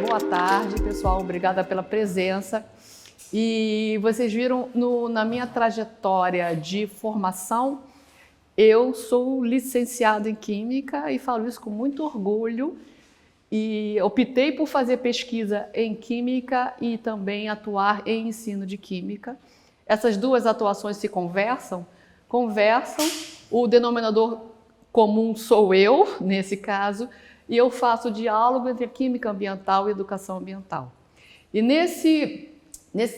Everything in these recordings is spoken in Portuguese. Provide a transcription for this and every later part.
Boa tarde, pessoal. Obrigada pela presença. E vocês viram na minha trajetória de formação, eu sou licenciada em Química e falo isso com muito orgulho. E optei por fazer pesquisa em Química e também atuar em ensino de Química. Essas duas atuações se conversam, o denominador comum sou eu, nesse caso, e eu faço diálogo entre a Química Ambiental e Educação Ambiental. E nesse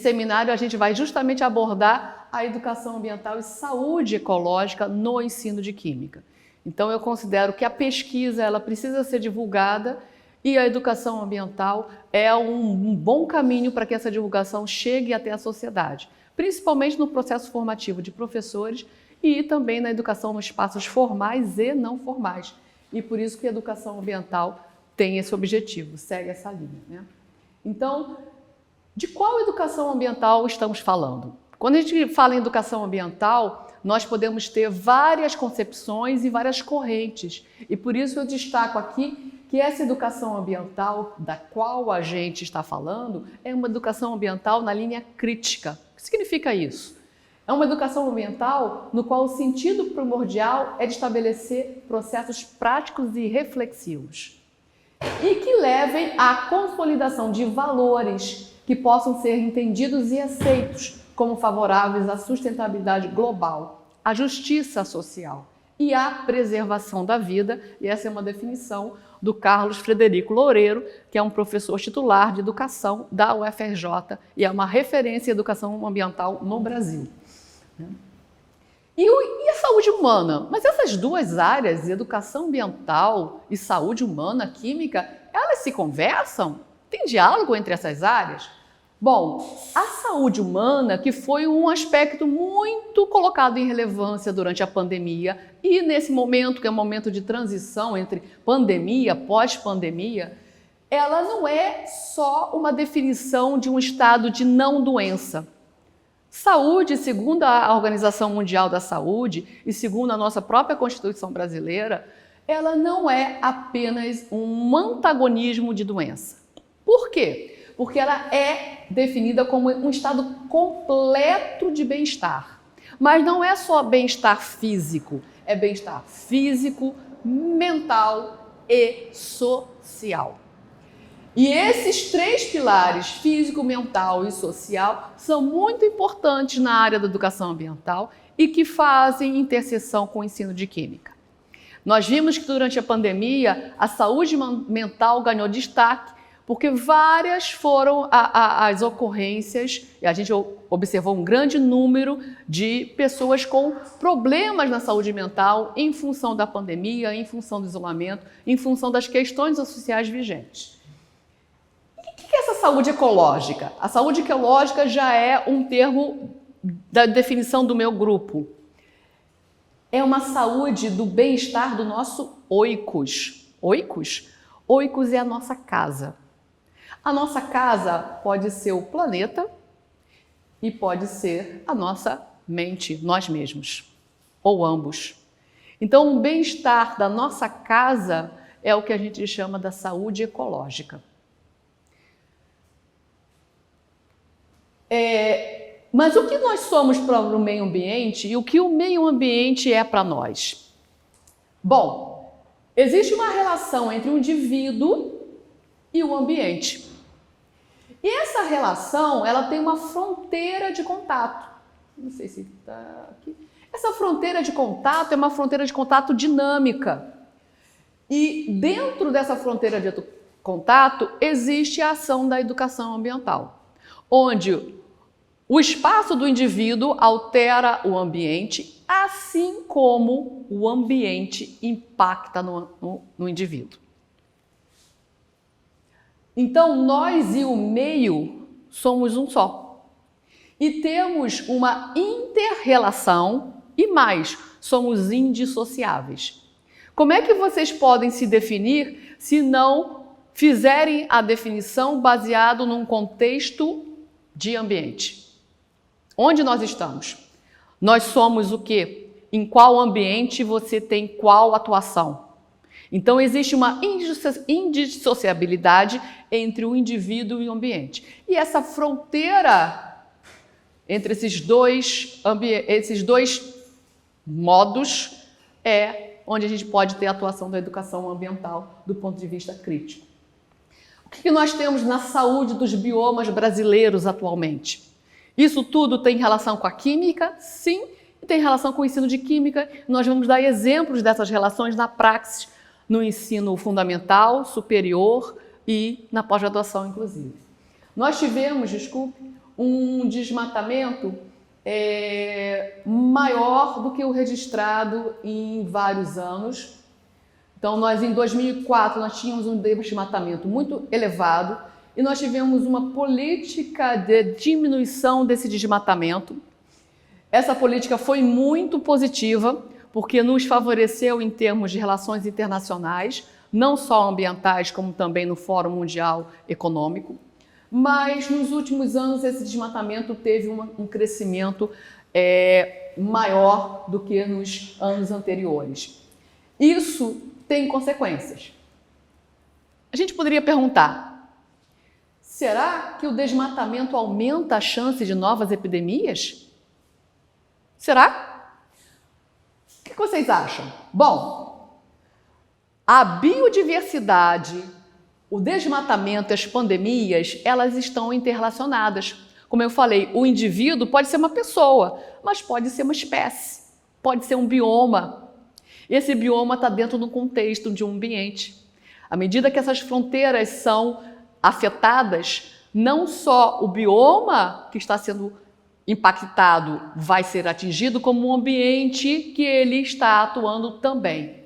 seminário a gente vai justamente abordar a educação ambiental e saúde ecológica no ensino de Química. Então eu considero que a pesquisa ela precisa ser divulgada e a educação ambiental é um bom caminho para que essa divulgação chegue até a sociedade, principalmente no processo formativo de professores e também na educação nos espaços formais e não formais. E por isso que a educação ambiental tem esse objetivo, segue essa linha, né? Então, de qual educação ambiental estamos falando? Quando a gente fala em educação ambiental, nós podemos ter várias concepções e várias correntes. E por isso eu destaco aqui que essa educação ambiental da qual a gente está falando é uma educação ambiental na linha crítica. O que significa isso? É uma educação ambiental no qual o sentido primordial é de estabelecer processos práticos e reflexivos e que levem à consolidação de valores que possam ser entendidos e aceitos como favoráveis à sustentabilidade global, à justiça social e à preservação da vida. E essa é uma definição do Carlos Frederico Loureiro, que é um professor titular de educação da UFRJ e é uma referência em educação ambiental no Brasil. E a saúde humana? Mas essas duas áreas, educação ambiental e saúde humana, química, elas se conversam? Tem diálogo entre essas áreas? Bom, a saúde humana, que foi um aspecto muito colocado em relevância durante a pandemia e nesse momento, que é um momento de transição entre pandemia, pós-pandemia, ela não é só uma definição de um estado de não doença. Saúde, segundo a Organização Mundial da Saúde e segundo a nossa própria Constituição brasileira, ela não é apenas um antagonismo de doença. Por quê? Porque ela é definida como um estado completo de bem-estar. Mas não é só bem-estar físico, é bem-estar físico, mental e social. E esses três pilares, físico, mental e social, são muito importantes na área da educação ambiental e que fazem interseção com o ensino de Química. Nós vimos que durante a pandemia a saúde mental ganhou destaque porque várias foram as ocorrências, e a gente observou um grande número de pessoas com problemas na saúde mental em função da pandemia, em função do isolamento, em função das questões sociais vigentes. O que é essa saúde ecológica? A saúde ecológica já é um termo da definição do meu grupo. É uma saúde do bem-estar do nosso oikos. Oikos? Oikos é a nossa casa. A nossa casa pode ser o planeta e pode ser a nossa mente, nós mesmos, ou ambos. Então, o bem-estar da nossa casa é o que a gente chama da saúde ecológica. Mas o que nós somos para o meio ambiente e o que o meio ambiente é para nós? Bom, existe uma relação entre o indivíduo e o ambiente. E essa relação, ela tem uma fronteira de contato. Não sei se está aqui. Essa fronteira de contato é uma fronteira de contato dinâmica. E dentro dessa fronteira de contato existe a ação da educação ambiental, onde o espaço do indivíduo altera o ambiente, assim como o ambiente impacta no indivíduo. Então, nós e o meio somos um só. E temos uma inter-relação e mais, somos indissociáveis. Como é que vocês podem se definir se não fizerem a definição baseado num contexto de ambiente? Onde nós estamos? Nós somos o quê? Em qual ambiente você tem qual atuação? Então, existe uma indissociabilidade entre o indivíduo e o ambiente. E essa fronteira entre esses dois modos é onde a gente pode ter a atuação da educação ambiental do ponto de vista crítico. O que nós temos na saúde dos biomas brasileiros atualmente? Isso tudo tem relação com a química? Sim, e tem relação com o ensino de química. Nós vamos dar exemplos dessas relações na praxis, no ensino fundamental, superior e na pós-graduação, inclusive. Nós tivemos, um desmatamento maior do que o registrado em vários anos. Então, em 2004, nós tínhamos um desmatamento muito elevado e nós tivemos uma política de diminuição desse desmatamento. Essa política foi muito positiva, porque nos favoreceu em termos de relações internacionais, não só ambientais, como também no Fórum Mundial Econômico. Mas, nos últimos anos, esse desmatamento teve um crescimento maior do que nos anos anteriores. Isso tem consequências. A gente poderia perguntar, será que o desmatamento aumenta a chance de novas epidemias? Será? O que vocês acham? Bom, a biodiversidade, o desmatamento e as pandemias, elas estão interrelacionadas. Como eu falei, o indivíduo pode ser uma pessoa, mas pode ser uma espécie, pode ser um bioma. Esse bioma está dentro do contexto de um ambiente. À medida que essas fronteiras são afetadas, não só o bioma que está sendo impactado vai ser atingido, como o ambiente que ele está atuando também.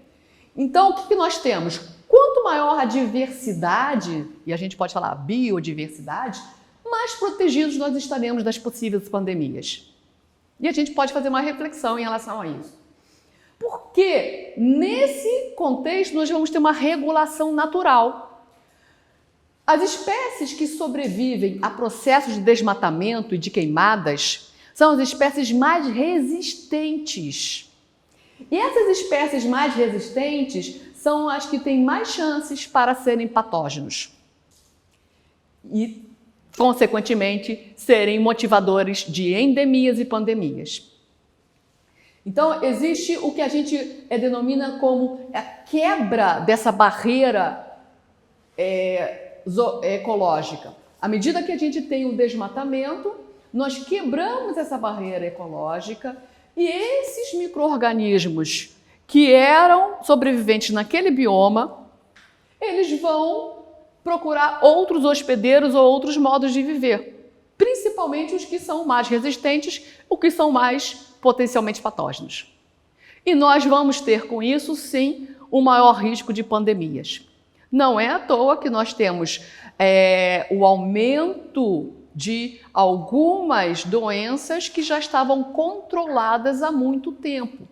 Então, o que nós temos? Quanto maior a diversidade, e a gente pode falar biodiversidade, mais protegidos nós estaremos das possíveis pandemias. E a gente pode fazer uma reflexão em relação a isso. Porque nesse contexto nós vamos ter uma regulação natural. As espécies que sobrevivem a processos de desmatamento e de queimadas são as espécies mais resistentes. E essas espécies mais resistentes são as que têm mais chances para serem patógenos e, consequentemente, serem motivadores de endemias e pandemias. Então, existe o que a gente denomina como a quebra dessa barreira ecológica. À medida que a gente tem o desmatamento, nós quebramos essa barreira ecológica e esses micro-organismos que eram sobreviventes naquele bioma, eles vão procurar outros hospedeiros ou outros modos de viver, principalmente os que são mais resistentes, os que são mais potencialmente patógenos. E nós vamos ter com isso, sim, o maior risco de pandemias. Não é à toa que nós temos o aumento de algumas doenças que já estavam controladas há muito tempo.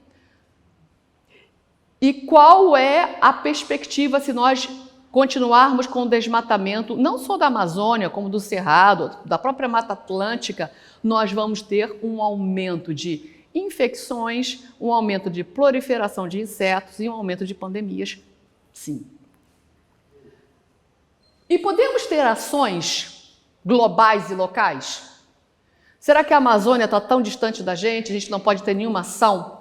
E qual é a perspectiva se nós continuarmos com o desmatamento, não só da Amazônia, como do Cerrado, da própria Mata Atlântica? Nós vamos ter um aumento de infecções, um aumento de proliferação de insetos e um aumento de pandemias, sim. E podemos ter ações globais e locais? Será que a Amazônia está tão distante da gente, a gente não pode ter nenhuma ação?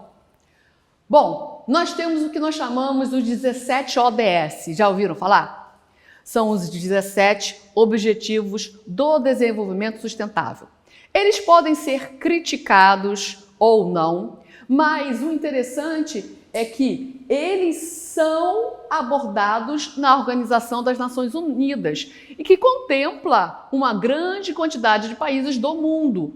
Bom, nós temos o que nós chamamos os 17 ODS, já ouviram falar? São os 17 Objetivos do Desenvolvimento Sustentável. Eles podem ser criticados ou não, mas o interessante é que eles são abordados na Organização das Nações Unidas e que contempla uma grande quantidade de países do mundo.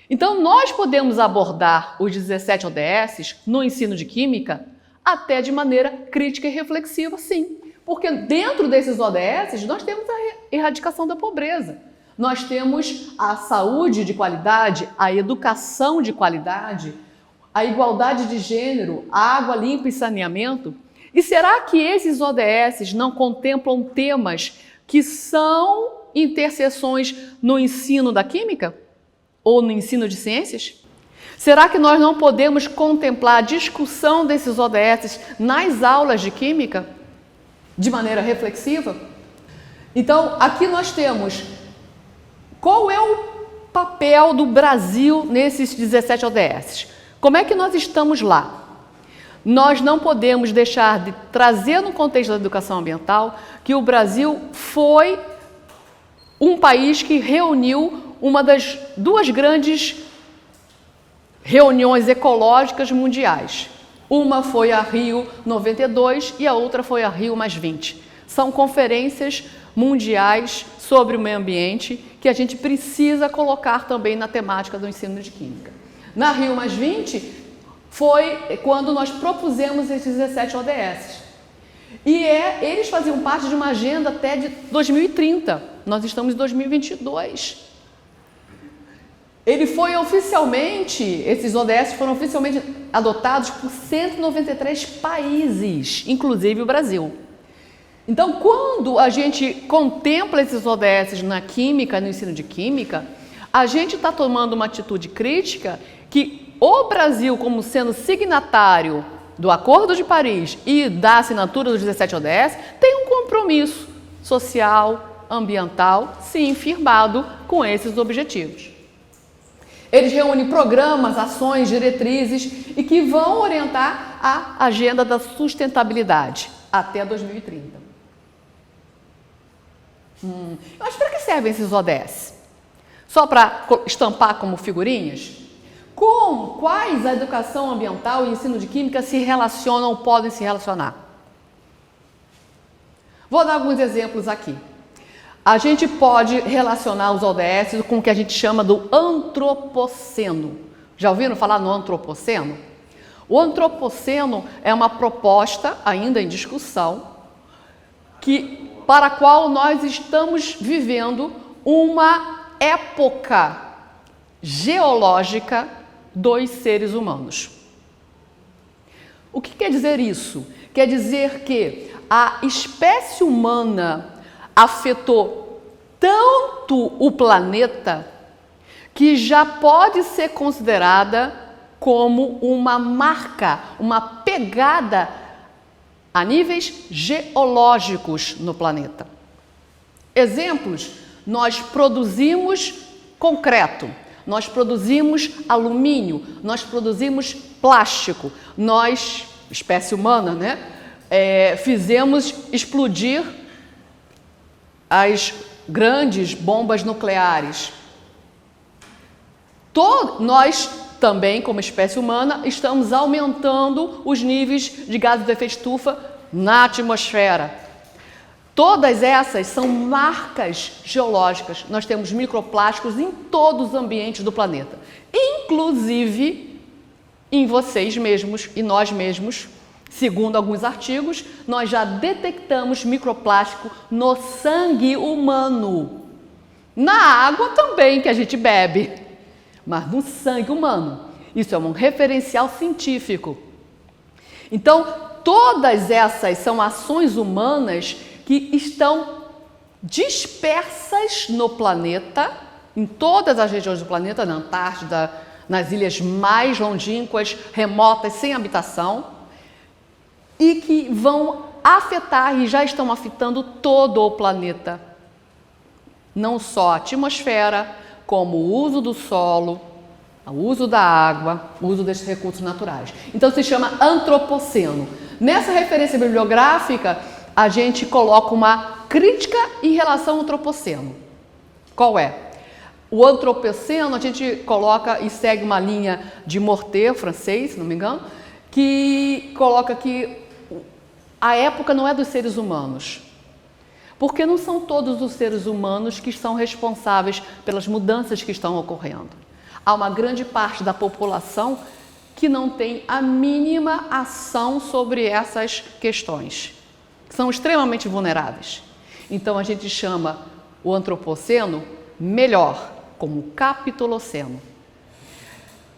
Então, nós podemos abordar os 17 ODS no ensino de química até de maneira crítica e reflexiva, sim. Porque dentro desses ODS, nós temos a erradicação da pobreza. Nós temos a saúde de qualidade, a educação de qualidade, a igualdade de gênero, a água limpa e saneamento. E será que esses ODS não contemplam temas que são interseções no ensino da química? Ou no ensino de ciências? Será que nós não podemos contemplar a discussão desses ODS nas aulas de química de maneira reflexiva? Então, aqui nós temos qual é o papel do Brasil nesses 17 ODS. Como é que nós estamos lá? Nós não podemos deixar de trazer no contexto da educação ambiental que o Brasil foi um país que reuniu uma das duas grandes reuniões ecológicas mundiais. Uma foi a Rio 92 e a outra foi a Rio +20. São conferências mundiais sobre o meio ambiente que a gente precisa colocar também na temática do ensino de química. Na Rio +20 foi quando nós propusemos esses 17 ODS. E eles faziam parte de uma agenda até de 2030. Nós estamos em 2022. Esses ODS foram oficialmente adotados por 193 países, inclusive o Brasil. Então, quando a gente contempla esses ODS na química, no ensino de química, a gente está tomando uma atitude crítica que o Brasil, como sendo signatário do Acordo de Paris e da assinatura dos 17 ODS, tem um compromisso social, ambiental, sim, firmado com esses objetivos. Eles reúnem programas, ações, diretrizes e que vão orientar a agenda da sustentabilidade até 2030. Mas para que servem esses ODS? Só para estampar como figurinhas? Quais a educação ambiental e o ensino de química se relacionam ou podem se relacionar? Vou dar alguns exemplos aqui. A gente pode relacionar os ODS com o que a gente chama do antropoceno. Já ouviram falar no antropoceno? O antropoceno é uma proposta ainda em discussão para a qual nós estamos vivendo uma época geológica dos seres humanos. O que quer dizer isso? Quer dizer que a espécie humana afetou tanto o planeta que já pode ser considerada como uma marca, uma pegada a níveis geológicos no planeta. Exemplos: nós produzimos concreto, nós produzimos alumínio, nós produzimos plástico, nós, espécie humana, né, fizemos explodir as grandes bombas nucleares. Nós também, como espécie humana, estamos aumentando os níveis de gases de efeito estufa na atmosfera. Todas essas são marcas geológicas. Nós temos microplásticos em todos os ambientes do planeta, inclusive em vocês mesmos e nós mesmos. Segundo alguns artigos, nós já detectamos microplástico no sangue humano. Na água também que a gente bebe, mas no sangue humano. Isso é um referencial científico. Então, todas essas são ações humanas que estão dispersas no planeta, em todas as regiões do planeta, na Antártida, nas ilhas mais longínquas, remotas, sem habitação, e que vão afetar e já estão afetando todo o planeta. Não só a atmosfera, como o uso do solo, o uso da água, o uso desses recursos naturais. Então se chama antropoceno. Nessa referência bibliográfica, a gente coloca uma crítica em relação ao antropoceno. Qual é? O antropoceno a gente coloca e segue uma linha de Mortet, francês, se não me engano, que coloca que a época não é dos seres humanos, porque não são todos os seres humanos que são responsáveis pelas mudanças que estão ocorrendo. Há uma grande parte da população que não tem a mínima ação sobre essas questões, que são extremamente vulneráveis. Então a gente chama o antropoceno melhor, como capitoloceno.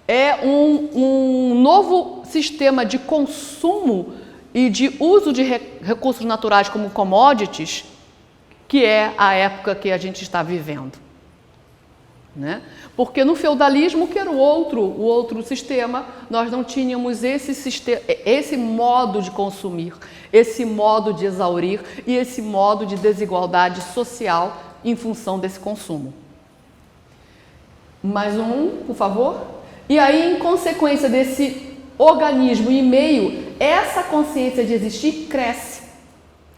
É um novo sistema de consumo e de uso de recursos naturais como commodities, que é a época que a gente está vivendo. né? Porque no feudalismo, que era o outro sistema, nós não tínhamos esse modo de consumir, esse modo de exaurir e esse modo de desigualdade social em função desse consumo. Mais um, por favor. E aí, em consequência desse organismo e meio, essa consciência de existir cresce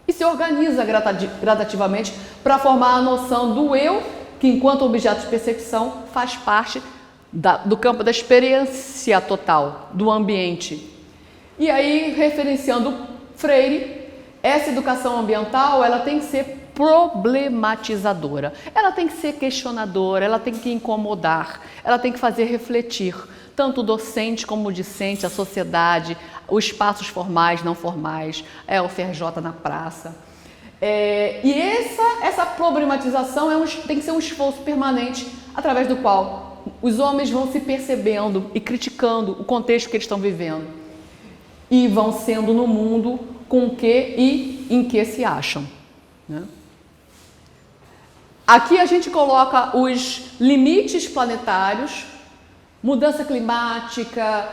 e se organiza gradativamente para formar a noção do eu, que enquanto objeto de percepção faz parte do campo da experiência total, do ambiente. E aí, referenciando Freire, essa educação ambiental, ela tem que ser problematizadora, ela tem que ser questionadora, ela tem que incomodar, ela tem que fazer refletir, tanto o docente como o discente, a sociedade, os espaços formais, não formais, o FRJ na praça. E essa problematização tem que ser um esforço permanente, através do qual os homens vão se percebendo e criticando o contexto que eles estão vivendo e vão sendo no mundo com o que e em que se acham, né? Aqui a gente coloca os limites planetários, mudança climática,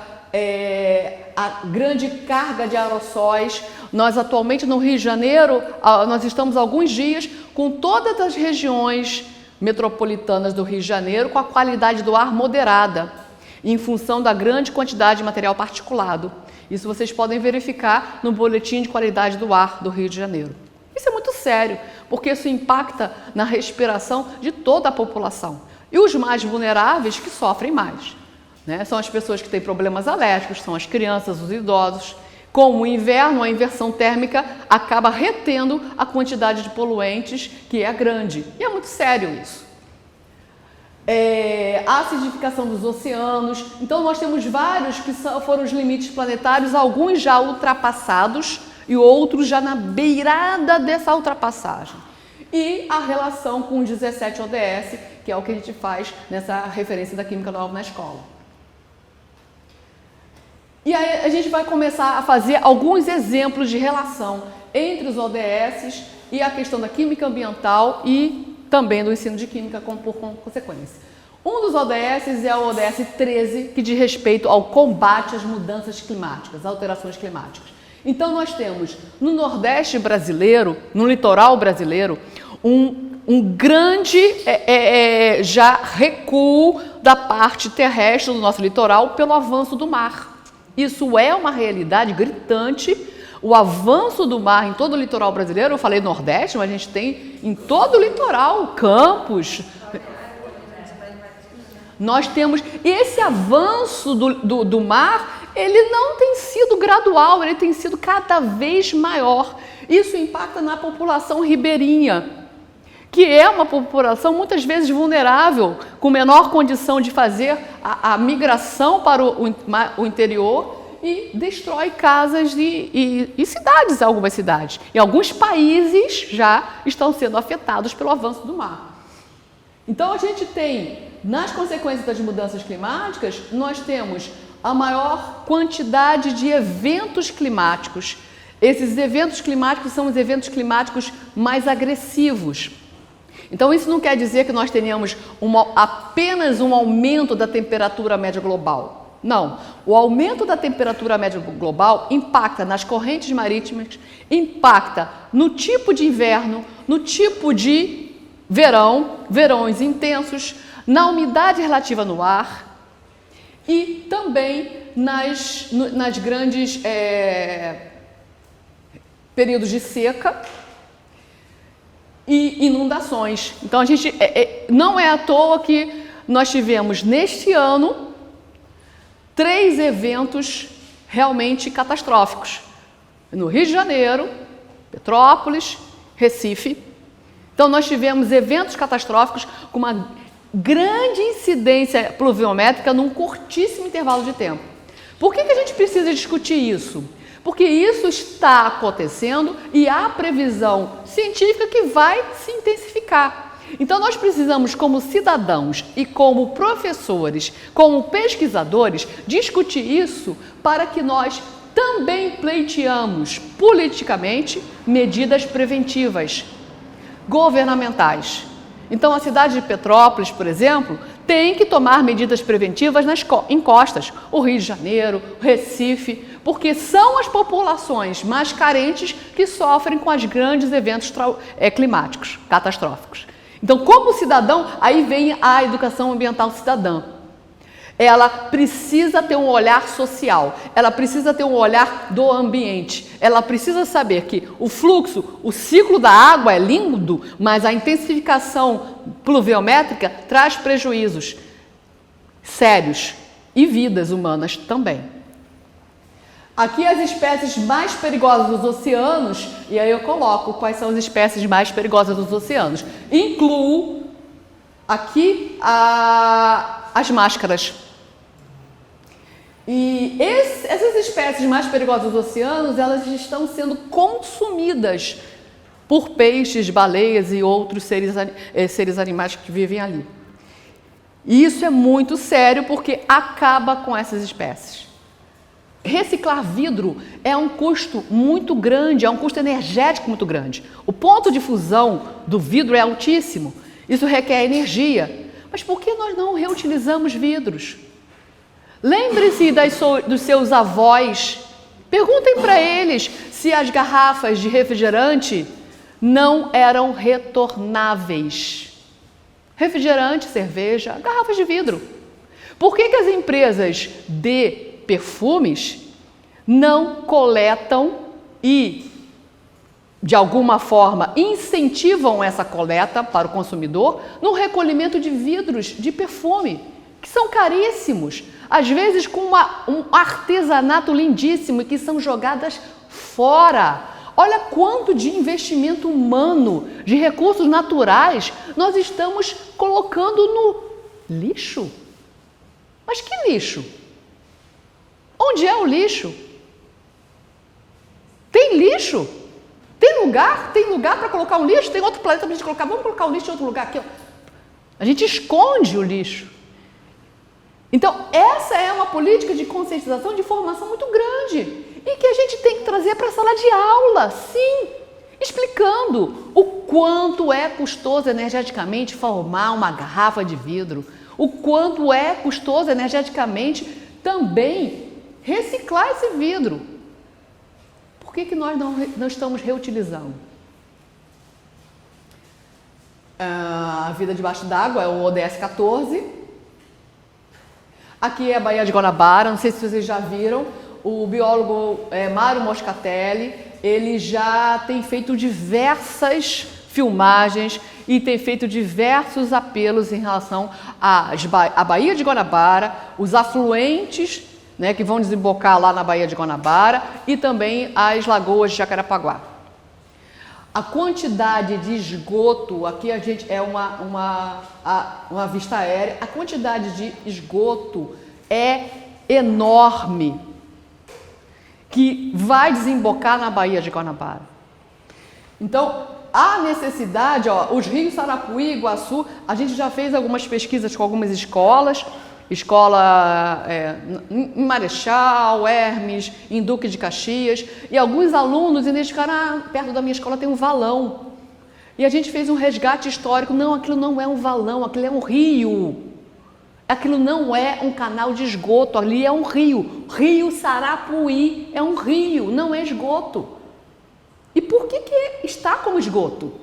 a grande carga de aerossóis. Nós atualmente no Rio de Janeiro, nós estamos há alguns dias com todas as regiões metropolitanas do Rio de Janeiro com a qualidade do ar moderada, em função da grande quantidade de material particulado. Isso vocês podem verificar no boletim de qualidade do ar do Rio de Janeiro. Isso é muito sério, porque isso impacta na respiração de toda a população. E os mais vulneráveis que sofrem mais, né? São as pessoas que têm problemas alérgicos, são as crianças, os idosos. Com o inverno, a inversão térmica acaba retendo a quantidade de poluentes, que é grande. E é muito sério isso. A acidificação dos oceanos. Então, nós temos vários que foram os limites planetários, alguns já ultrapassados e outros já na beirada dessa ultrapassagem. E a relação com os 17 ODS, que é o que a gente faz nessa referência da Química Nova na escola. E aí a gente vai começar a fazer alguns exemplos de relação entre os ODS e a questão da química ambiental e também do ensino de química por consequência. Um dos ODS é o ODS 13, que diz respeito ao combate às mudanças climáticas, alterações climáticas. Então nós temos no Nordeste brasileiro, no litoral brasileiro, um grande já recuo da parte terrestre do nosso litoral pelo avanço do mar. Isso é uma realidade gritante. O avanço do mar em todo o litoral brasileiro, eu falei Nordeste, mas a gente tem em todo o litoral, Campos. Nós temos esse avanço do mar, ele não tem sido gradual, ele tem sido cada vez maior. Isso impacta na população ribeirinha, que é uma população muitas vezes vulnerável, com menor condição de fazer a migração para o interior e destrói casas e cidades, algumas cidades. E alguns países já estão sendo afetados pelo avanço do mar. Então a gente tem, nas consequências das mudanças climáticas, nós temos a maior quantidade de eventos climáticos. Esses eventos climáticos são os eventos climáticos mais agressivos. Então isso não quer dizer que nós tenhamos apenas um aumento da temperatura média global. Não, o aumento da temperatura média global impacta nas correntes marítimas, impacta no tipo de inverno, no tipo de verões intensos, na umidade relativa no ar e também nas grandes períodos de seca e inundações. Então, não é à toa que nós tivemos neste ano 3 eventos realmente catastróficos. No Rio de Janeiro, Petrópolis, Recife. Então, nós tivemos eventos catastróficos com uma grande incidência pluviométrica num curtíssimo intervalo de tempo. Por que a gente precisa discutir isso? Porque isso está acontecendo e há previsão científica que vai se intensificar. Então, nós precisamos, como cidadãos e como professores, como pesquisadores, discutir isso para que nós também pleiteamos politicamente medidas preventivas, governamentais. Então, a cidade de Petrópolis, por exemplo, tem que tomar medidas preventivas nas encostas, o Rio de Janeiro, o Recife, porque são as populações mais carentes que sofrem com os grandes eventos climáticos, catastróficos. Então, como cidadão, aí vem a educação ambiental cidadã. Ela precisa ter um olhar social, ela precisa ter um olhar do ambiente, ela precisa saber que o fluxo, o ciclo da água é lindo, mas a intensificação pluviométrica traz prejuízos sérios e vidas humanas também. Aqui as espécies mais perigosas dos oceanos, e aí eu coloco quais são as espécies mais perigosas dos oceanos. Incluo aqui as máscaras. E essas espécies mais perigosas dos oceanos, elas estão sendo consumidas por peixes, baleias e outros seres animais que vivem ali. E isso é muito sério porque acaba com essas espécies. Reciclar vidro é um custo muito grande, é um custo energético muito grande. O ponto de fusão do vidro é altíssimo, isso requer energia. Mas por que nós não reutilizamos vidros? Lembre-se dos seus avós, perguntem para eles se as garrafas de refrigerante não eram retornáveis. Refrigerante, cerveja, garrafas de vidro. Por que as empresas de perfumes não coletam e, de alguma forma, incentivam essa coleta para o consumidor no recolhimento de vidros de perfume, que são caríssimos, às vezes com um artesanato lindíssimo e que são jogadas fora. Olha quanto de investimento humano, de recursos naturais, nós estamos colocando no lixo. Mas que lixo? Onde é o lixo? Tem lixo? Tem lugar? Tem lugar para colocar um lixo? Tem outro planeta para a gente colocar? Vamos colocar o lixo em outro lugar aqui. A gente esconde o lixo. Então, essa é uma política de conscientização, de formação muito grande e que a gente tem que trazer para a sala de aula, sim, explicando o quanto é custoso energeticamente formar uma garrafa de vidro, o quanto é custoso energeticamente também reciclar esse vidro. Por que nós não estamos reutilizando? A vida debaixo d'água é o ODS 14. Aqui é a Baía de Guanabara, não sei se vocês já viram, o biólogo Mário Moscatelli, ele já tem feito diversas filmagens e tem feito diversos apelos em relação à Baía de Guanabara, os afluentes, né, que vão desembocar lá na Baía de Guanabara e também as lagoas de Jacarapaguá. A quantidade de esgoto, aqui a gente é uma vista aérea, a quantidade de esgoto é enorme, que vai desembocar na Baía de Guanabara. Então, há necessidade, os rios Sarapuí e Iguaçu, a gente já fez algumas pesquisas com algumas escola em Marechal, Hermes, em Duque de Caxias, e alguns alunos identificaram, perto da minha escola tem um valão. E a gente fez um resgate histórico, não, aquilo não é um valão, aquilo é um rio. Aquilo não é um canal de esgoto, ali é um rio. Rio Sarapuí é um rio, não é esgoto. E por que está como esgoto?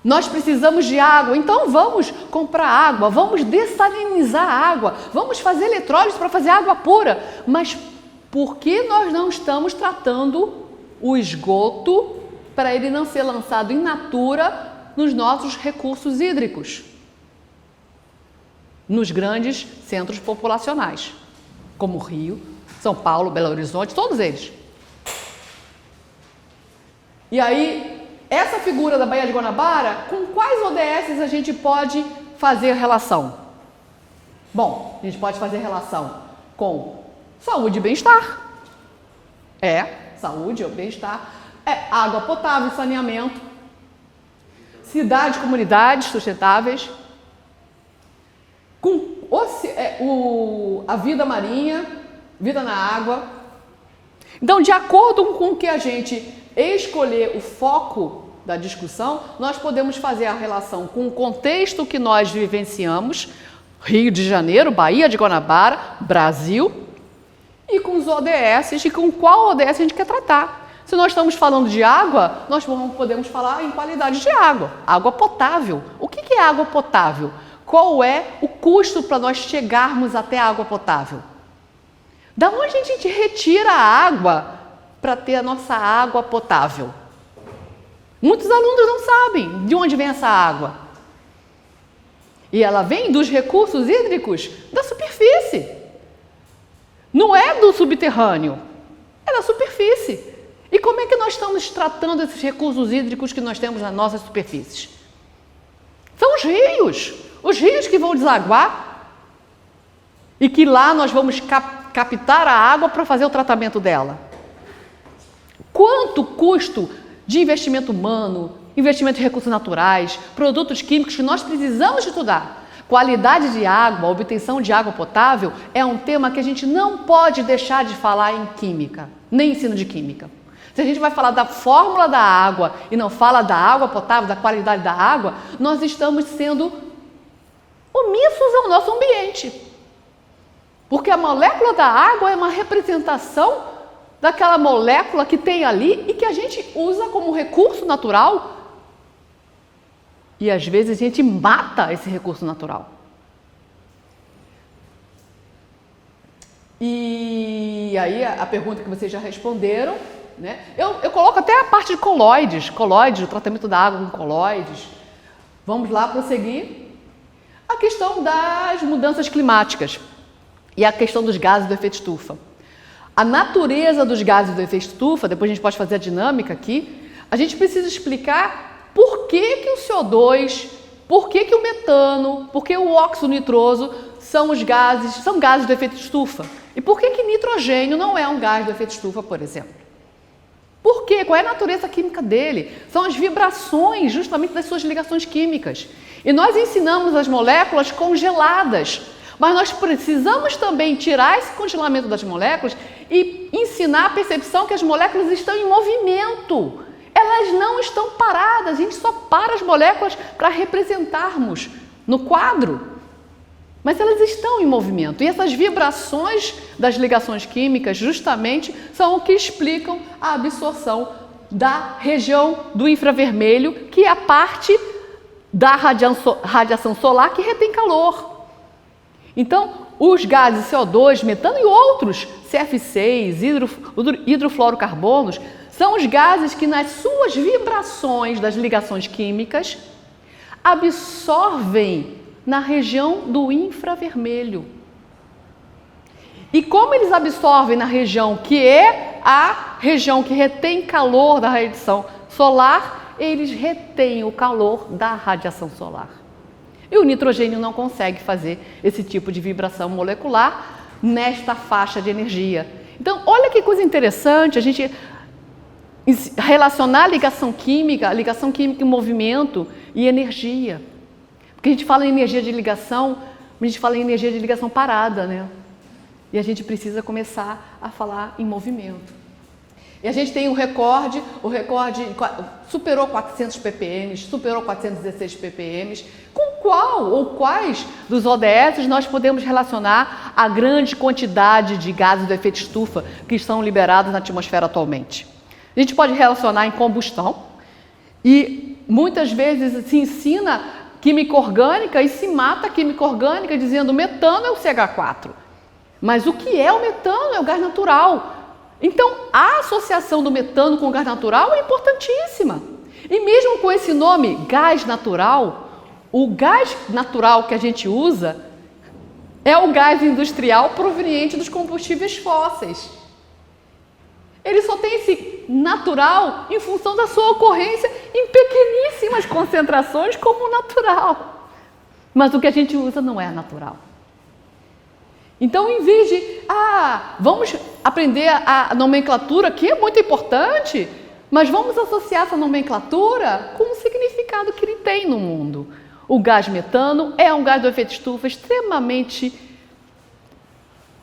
Nós precisamos de água, então vamos comprar água, vamos dessalinizar a água, vamos fazer eletrólise para fazer água pura. Mas por que nós não estamos tratando o esgoto para ele não ser lançado in natura nos nossos recursos hídricos? Nos grandes centros populacionais, como Rio, São Paulo, Belo Horizonte, todos eles. E aí, essa figura da Baía de Guanabara, com quais ODS a gente pode fazer relação? Bom, a gente pode fazer relação com saúde e bem-estar. Saúde ou bem-estar. Água potável e saneamento. Cidades, comunidades sustentáveis. Com a vida marinha, vida na água. Então, de acordo com o que a gente escolher o foco da discussão, nós podemos fazer a relação com o contexto que nós vivenciamos, Rio de Janeiro, Baía de Guanabara, Brasil, e com os ODS, e com qual ODS a gente quer tratar. Se nós estamos falando de água, nós podemos falar em qualidade de água, água potável. O que é água potável? Qual é o custo para nós chegarmos até a água potável? Da onde a gente retira a água para ter a nossa água potável? Muitos alunos não sabem de onde vem essa água. E ela vem dos recursos hídricos da superfície. Não é do subterrâneo, é da superfície. E como é que nós estamos tratando esses recursos hídricos que nós temos nas nossas superfícies? São os rios que vão desaguar e que lá nós vamos captar a água para fazer o tratamento dela. Quanto custo de investimento humano, investimento em recursos naturais, produtos químicos que nós precisamos estudar. Qualidade de água, obtenção de água potável é um tema que a gente não pode deixar de falar em química, nem ensino de química. Se a gente vai falar da fórmula da água e não fala da água potável, da qualidade da água, nós estamos sendo omissos ao nosso ambiente. Porque a molécula da água é uma representação daquela molécula que tem ali e que a gente usa como recurso natural. E às vezes a gente mata esse recurso natural. E aí a pergunta que vocês já responderam, né? Eu coloco até a parte de colóides, o tratamento da água com colóides. Vamos lá prosseguir. A questão das mudanças climáticas e a questão dos gases do efeito estufa. A natureza dos gases do efeito estufa, depois a gente pode fazer a dinâmica aqui, a gente precisa explicar por que o CO2, por que o metano, por que o óxido nitroso são gases do efeito estufa. E por que nitrogênio não é um gás do efeito estufa, por exemplo? Por quê? Qual é a natureza química dele? São as vibrações justamente das suas ligações químicas. E nós ensinamos as moléculas congeladas, mas nós precisamos também tirar esse congelamento das moléculas e ensinar a percepção que as moléculas estão em movimento. Elas não estão paradas, a gente só para as moléculas para representarmos no quadro. Mas elas estão em movimento. E essas vibrações das ligações químicas justamente são o que explicam a absorção da região do infravermelho, que é a parte da radiação solar que retém calor. Então, os gases CO2, metano e outros, CF6, hidrofluorocarbonos, são os gases que nas suas vibrações das ligações químicas absorvem na região do infravermelho. E como eles absorvem na região que é a região que retém calor da radiação solar, eles retêm o calor da radiação solar. E o nitrogênio não consegue fazer esse tipo de vibração molecular nesta faixa de energia. Então, olha que coisa interessante a gente relacionar ligação química em movimento e energia. Porque a gente fala em energia de ligação, a gente fala em energia de ligação parada, né? E a gente precisa começar a falar em movimento. E a gente tem o recorde superou 400 ppm, superou 416 ppm. Com qual ou quais dos ODS nós podemos relacionar a grande quantidade de gases do efeito estufa que estão liberados na atmosfera atualmente? A gente pode relacionar em combustão e muitas vezes se ensina química orgânica e se mata a química orgânica dizendo metano é o CH4. Mas o que é o metano? É o gás natural. Então, a associação do metano com o gás natural é importantíssima. E mesmo com esse nome, gás natural, o gás natural que a gente usa é o gás industrial proveniente dos combustíveis fósseis. Ele só tem esse natural em função da sua ocorrência em pequeníssimas concentrações como natural. Mas o que a gente usa não é natural. Então, em vez de, vamos aprender a nomenclatura, que é muito importante, mas vamos associar essa nomenclatura com o significado que ele tem no mundo. O gás metano é um gás do efeito estufa extremamente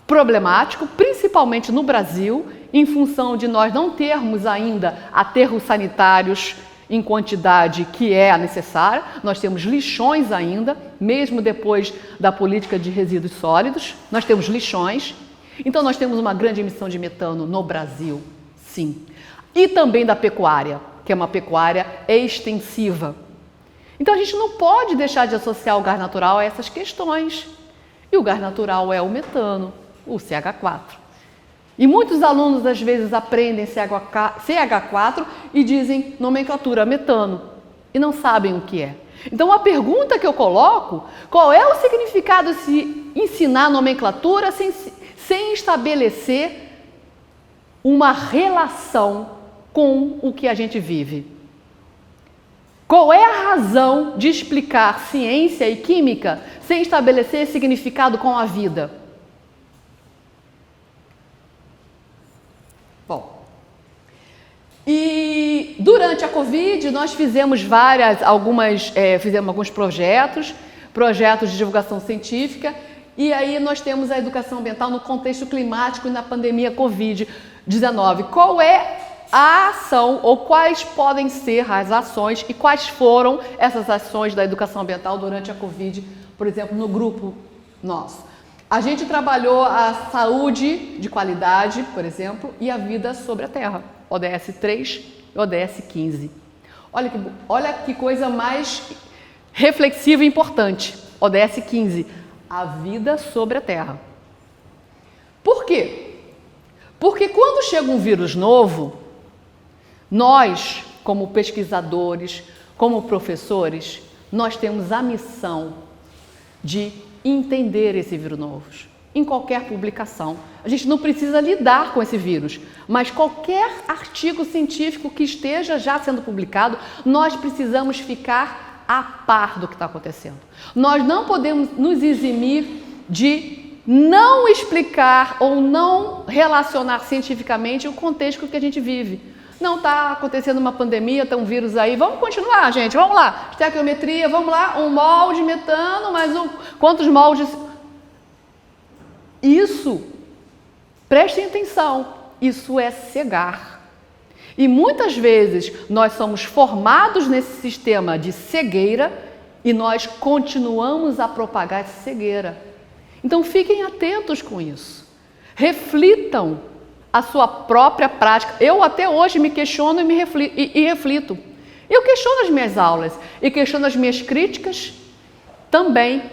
problemático, principalmente no Brasil, em função de nós não termos ainda aterros sanitários em quantidade que é a necessária. Nós temos lixões ainda, mesmo depois da política de resíduos sólidos, nós temos lixões. Então nós temos uma grande emissão de metano no Brasil, sim. E também da pecuária, que é uma pecuária extensiva. Então a gente não pode deixar de associar o gás natural a essas questões. E o gás natural é o metano, o CH4. E muitos alunos às vezes aprendem CH4 e dizem nomenclatura metano e não sabem o que é. Então a pergunta que eu coloco, qual é o significado de se ensinar nomenclatura sem estabelecer uma relação com o que a gente vive? Qual é a razão de explicar ciência e química sem estabelecer significado com a vida? Bom, e durante a Covid nós fizemos fizemos alguns projetos de divulgação científica, e aí nós temos a educação ambiental no contexto climático e na pandemia Covid-19. Qual é a ação ou quais podem ser as ações e quais foram essas ações da educação ambiental durante a Covid, por exemplo, no grupo nosso? A gente trabalhou a saúde de qualidade, por exemplo, e a vida sobre a Terra, ODS 3 e ODS 15. Olha que coisa mais reflexiva e importante, ODS 15, a vida sobre a Terra. Por quê? Porque quando chega um vírus novo, nós, como pesquisadores, como professores, nós temos a missão de entender esse vírus novo. Em qualquer publicação. A gente não precisa lidar com esse vírus, mas qualquer artigo científico que esteja já sendo publicado, nós precisamos ficar a par do que está acontecendo. Nós não podemos nos eximir de não explicar ou não relacionar cientificamente o contexto que a gente vive. Não está acontecendo uma pandemia, tem um vírus aí, vamos continuar, gente, vamos lá. Estequiometria, vamos lá, 1 mol de metano, quantos mols de... Isso, prestem atenção, isso é cegar. E muitas vezes nós somos formados nesse sistema de cegueira e nós continuamos a propagar essa cegueira. Então fiquem atentos com isso, reflitam a sua própria prática. Eu até hoje me questiono e reflito. Eu questiono as minhas aulas e questiono as minhas críticas também.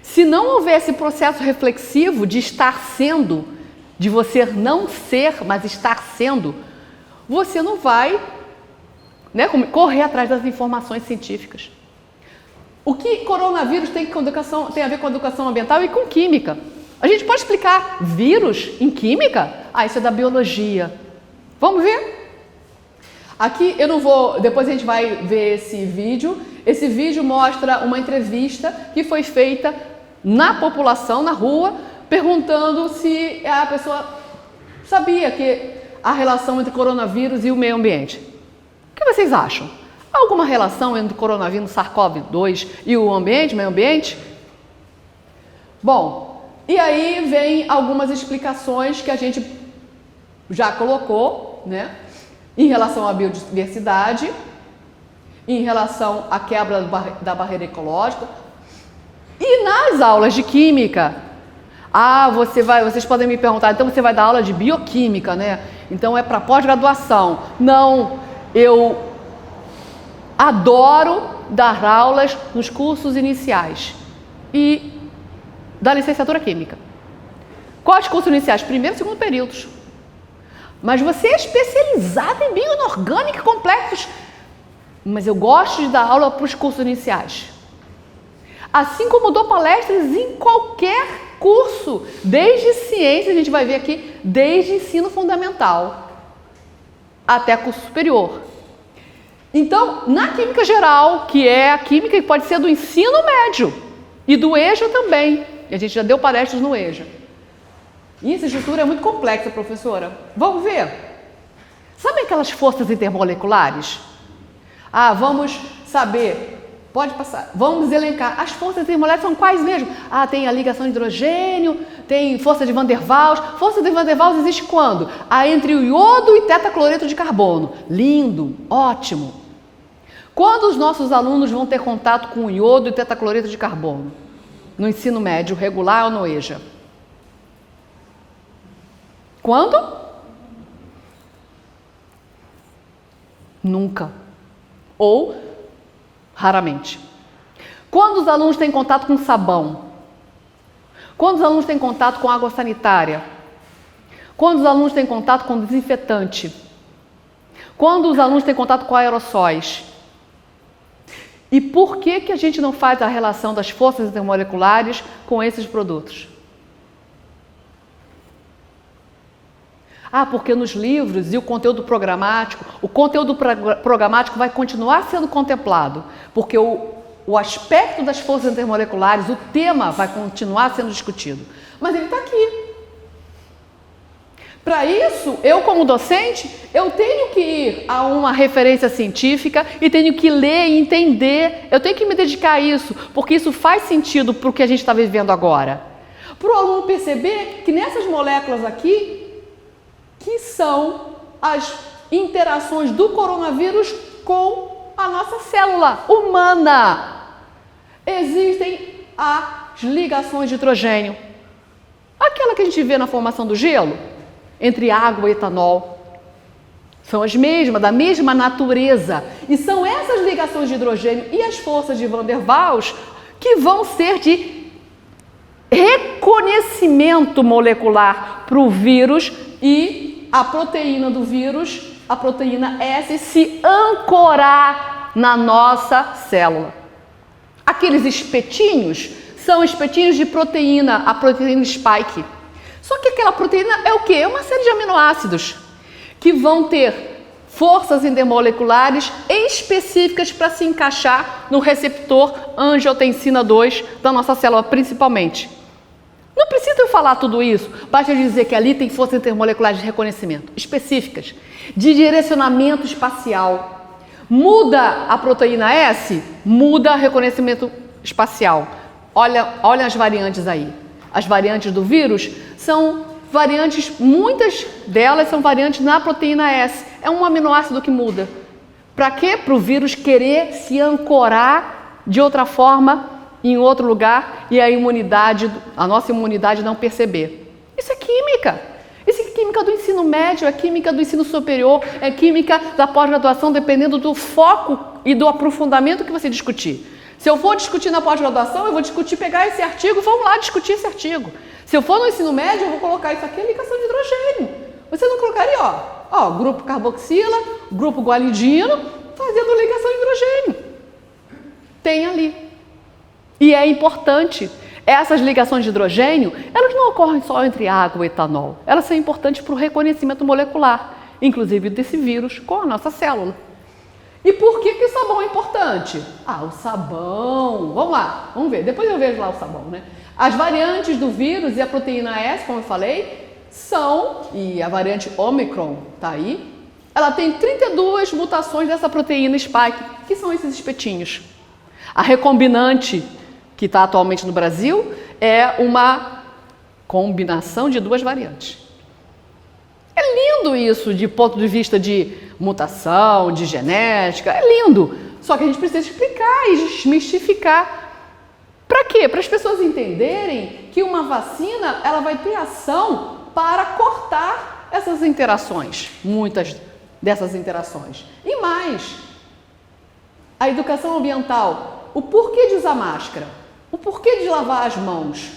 Se não houver esse processo reflexivo de estar sendo, de você não ser, mas estar sendo, você não vai, né, correr atrás das informações científicas. O que coronavírus tem a ver com educação ambiental e com química? A gente pode explicar vírus em química? Isso é da biologia. Vamos ver? Aqui eu não vou... Depois a gente vai ver esse vídeo. Esse vídeo mostra uma entrevista que foi feita na população, na rua, perguntando se a pessoa sabia que a relação entre coronavírus e o meio ambiente. O que vocês acham? Há alguma relação entre o coronavírus SARS-CoV-2 e o meio ambiente? Bom... E aí vem algumas explicações que a gente já colocou, né? Em relação à biodiversidade, em relação à quebra da barreira ecológica. E nas aulas de química, vocês podem me perguntar, então você vai dar aula de bioquímica, né? Então é para pós-graduação. Não, eu adoro dar aulas nos cursos iniciais e da licenciatura química. Quais cursos iniciais? Primeiro e segundo períodos. Mas você é especializado em bioinorgânica e complexos. Mas eu gosto de dar aula para os cursos iniciais. Assim como dou palestras em qualquer curso, desde ciência, a gente vai ver aqui, desde ensino fundamental até curso superior. Então, na química geral, que é a química que pode ser do ensino médio e do EJA também, e a gente já deu palestras no EJA. E essa estrutura é muito complexa, professora. Vamos ver. Sabe aquelas forças intermoleculares? Vamos saber. Pode passar. Vamos elencar. As forças intermoleculares são quais mesmo? Tem a ligação de hidrogênio, tem força de Van der Waals. Força de Van der Waals existe quando? Entre o iodo e tetacloreto de carbono. Lindo, ótimo. Quando os nossos alunos vão ter contato com iodo e tetacloreto de carbono? No ensino médio regular ou no EJA? Quando? Nunca. Ou raramente. Quando os alunos têm contato com sabão? Quando os alunos têm contato com água sanitária? Quando os alunos têm contato com desinfetante? Quando os alunos têm contato com aerossóis? E por que a gente não faz a relação das forças intermoleculares com esses produtos? Porque nos livros e o conteúdo programático vai continuar sendo contemplado, porque o aspecto das forças intermoleculares, o tema vai continuar sendo discutido. Mas ele está aqui. Para isso, eu como docente, eu tenho que ir a uma referência científica e tenho que ler e entender. Eu tenho que me dedicar a isso, porque isso faz sentido para o que a gente está vivendo agora. Para o aluno perceber que nessas moléculas aqui, que são as interações do coronavírus com a nossa célula humana. Existem as ligações de hidrogênio. Aquela que a gente vê na formação do gelo, entre água e etanol. São as mesmas, da mesma natureza. E são essas ligações de hidrogênio e as forças de Van der Waals que vão ser de reconhecimento molecular para o vírus e a proteína do vírus, a proteína S, se ancorar na nossa célula. Aqueles espetinhos são espetinhos de proteína, a proteína spike. Só que aquela proteína é o quê? É uma série de aminoácidos que vão ter forças intermoleculares específicas para se encaixar no receptor angiotensina 2 da nossa célula, principalmente. Não precisa eu falar tudo isso, basta dizer que ali tem forças intermoleculares de reconhecimento, específicas, de direcionamento espacial. Muda a proteína S, muda o reconhecimento espacial. Olha as variantes aí. As variantes do vírus são variantes, muitas delas são variantes na proteína S. É um aminoácido que muda. Para quê? Para o vírus querer se ancorar de outra forma em outro lugar e a nossa imunidade não perceber. Isso é química. Isso é química do ensino médio, é química do ensino superior, é química da pós-graduação, dependendo do foco e do aprofundamento que você discutir. Se eu for discutir na pós-graduação, eu vou pegar esse artigo, vamos lá discutir esse artigo. Se eu for no ensino médio, eu vou colocar isso aqui, ligação de hidrogênio. Você não colocaria, grupo carboxila, grupo guanidino, fazendo ligação de hidrogênio. Tem ali. E é importante. Essas ligações de hidrogênio, elas não ocorrem só entre água e etanol. Elas são importantes para o reconhecimento molecular, inclusive desse vírus com a nossa célula. E por que o sabão é importante? O sabão, vamos lá, vamos ver, depois eu vejo lá o sabão, né? As variantes do vírus e a proteína S, como eu falei, e a variante Omicron tá aí, ela tem 32 mutações dessa proteína spike, que são esses espetinhos. A recombinante, que está atualmente no Brasil, é uma combinação de duas variantes. É lindo isso, de ponto de vista de mutação, de genética, é lindo. Só que a gente precisa explicar e desmistificar. Para quê? Para as pessoas entenderem que uma vacina, ela vai ter ação para cortar essas interações, muitas dessas interações. E mais, a educação ambiental, o porquê de usar máscara, o porquê de lavar as mãos,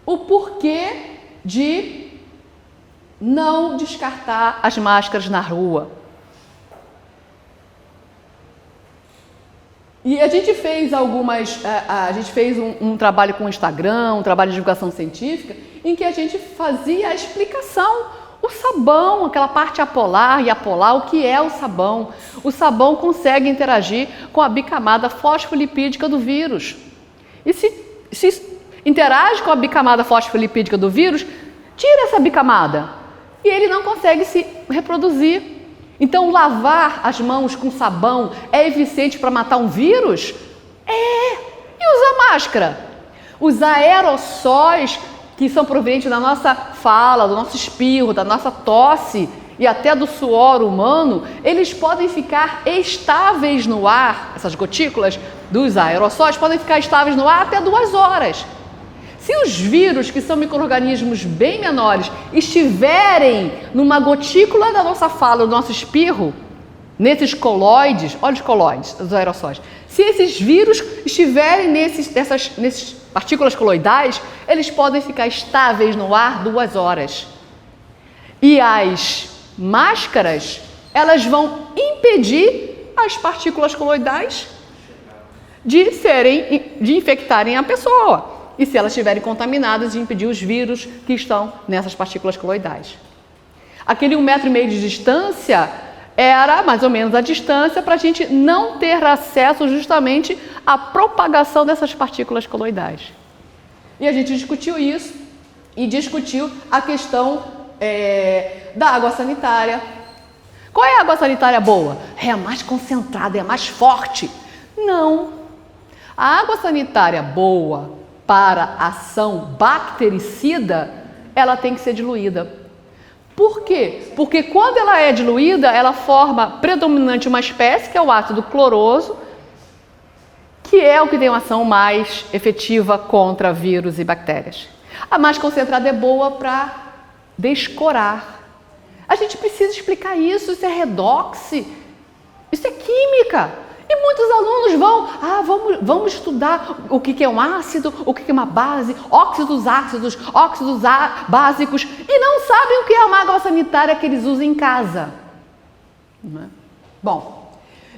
o porquê de não descartar as máscaras na rua. E a gente fez um trabalho com o Instagram, um trabalho de divulgação científica, em que a gente fazia a explicação. O sabão, aquela parte apolar e apolar, o que é o sabão? O sabão consegue interagir com a bicamada fosfolipídica do vírus. E se interage com a bicamada fosfolipídica do vírus, tira essa bicamada. E ele não consegue se reproduzir. Então, lavar as mãos com sabão é eficiente para matar um vírus? É! E usar máscara? Os aerossóis que são provenientes da nossa fala, do nosso espirro, da nossa tosse, e até do suor humano, eles podem ficar estáveis no ar, essas gotículas dos aerossóis podem ficar estáveis no ar até 2 horas. Se os vírus, que são micro-organismos bem menores, estiverem numa gotícula da nossa fala, do nosso espirro, nesses coloides, olha os coloides dos aerossóis, se esses vírus estiverem nesses partículas coloidais, eles podem ficar estáveis no ar 2 horas. E as máscaras, elas vão impedir as partículas coloidais de infectarem a pessoa. E se elas estiverem contaminadas, de impedir os vírus que estão nessas partículas coloidais. Aquele 1,5 metro de distância era mais ou menos a distância para a gente não ter acesso justamente à propagação dessas partículas coloidais. E a gente discutiu isso e discutiu a questão da água sanitária. Qual é a água sanitária boa? É a mais concentrada, é a mais forte. Não. A água sanitária boa para ação bactericida, ela tem que ser diluída. Por quê? Porque quando ela é diluída, ela forma predominante uma espécie, que é o ácido cloroso, que é o que tem uma ação mais efetiva contra vírus e bactérias. A mais concentrada é boa para descorar. A gente precisa explicar isso é redox, isso é química. E muitos alunos vamos estudar o que é um ácido, o que é uma base, óxidos ácidos, óxidos básicos, e não sabem o que é uma água sanitária que eles usam em casa. Bom,